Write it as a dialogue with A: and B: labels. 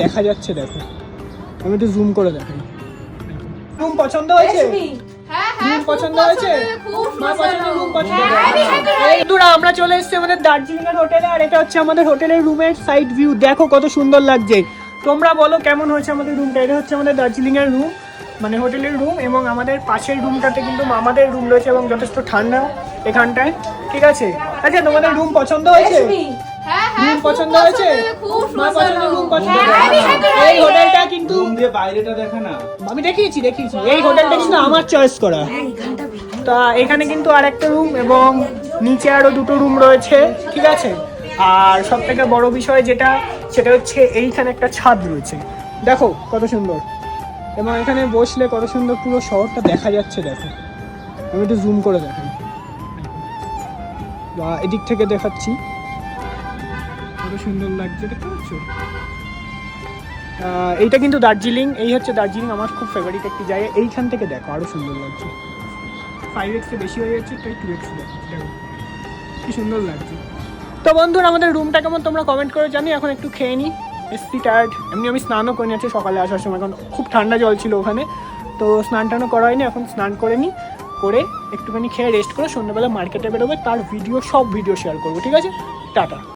A: দেখা যাচ্ছে, দেখো আমি একটু জুম করে দেখাই। রুম পছন্দ হয়েছে? রুম পছন্দ হয়েছে? বন্ধুরা আমরা চলে এসেছি আমাদের দার্জিলিং এর হোটেলে, আর এটা হচ্ছে আমাদের হোটেলের রুমের সাইড ভিউ। দেখো কত সুন্দর লাগছে। তোমরা বলো কেমন হয়েছে আমাদের রুমটা। এটা হচ্ছে আমাদের দার্জিলিং এর রুম, মানে হোটেলের রুম, এবং আমাদের পাশের রুমটাতে কিন্তু মামাদের রুম রয়েছে এবং যথেষ্ট ঠান্ডা এখানটায়। ঠিক আছে, আচ্ছা তোমাদের রুম পছন্দ হয়েছে? রুম পছন্দ হয়েছে? মা পছন্দ, রুম পছন্দ। এই হোটেলটা কিন্তু
B: বাইরেটা দেখা না,
A: আমি দেখিয়েছি। এই হোটেলটা কিন্তু আমার চয়েস করা। তা এখানে কিন্তু আর একটা রুম এবং নিচে আরো দুটো রুম রয়েছে। ঠিক আছে, আর সব থেকে বড় বিষয় যেটা, সেটা হচ্ছে এইখানে একটা ছাদ রয়েছে। দেখো কত সুন্দর, এবং এখানে বসলে কত সুন্দর পুরো শহরটা দেখা যাচ্ছে। দেখো আমি একটু জুম করে দেখাই, বা এদিক থেকে দেখাচ্ছি, কত সুন্দর লাগছে, দেখতে পাচ্ছ? এইটা কিন্তু দার্জিলিং, এই হচ্ছে দার্জিলিং, আমার খুব ফেভারিট একটি জায়গা। এইখান থেকে দেখো আরো সুন্দর লাগছে। 5x বেশি হয়ে যাচ্ছে, তাই 2x দেখো কি সুন্দর লাগছে। তো বন্ধুরা আমাদের রুমটা কেমন তোমরা কমেন্ট করে জানি। এখন একটু খেয়ে নিই, এসছি টায়ার্ড। এমনি আমি স্নানও করে নিয়েছি সকালে আসার সময়, কারণ খুব ঠান্ডা জল ছিল ওখানে, তো স্নান টানও করা হয়নি। এখন স্নান করে নিই, করে একটুখানি খেয়ে রেস্ট করে সন্ধ্যাবেলা মার্কেটে বেরোবে, তার ভিডিও সব ভিডিও শেয়ার করবো। ঠিক আছে, টাটা।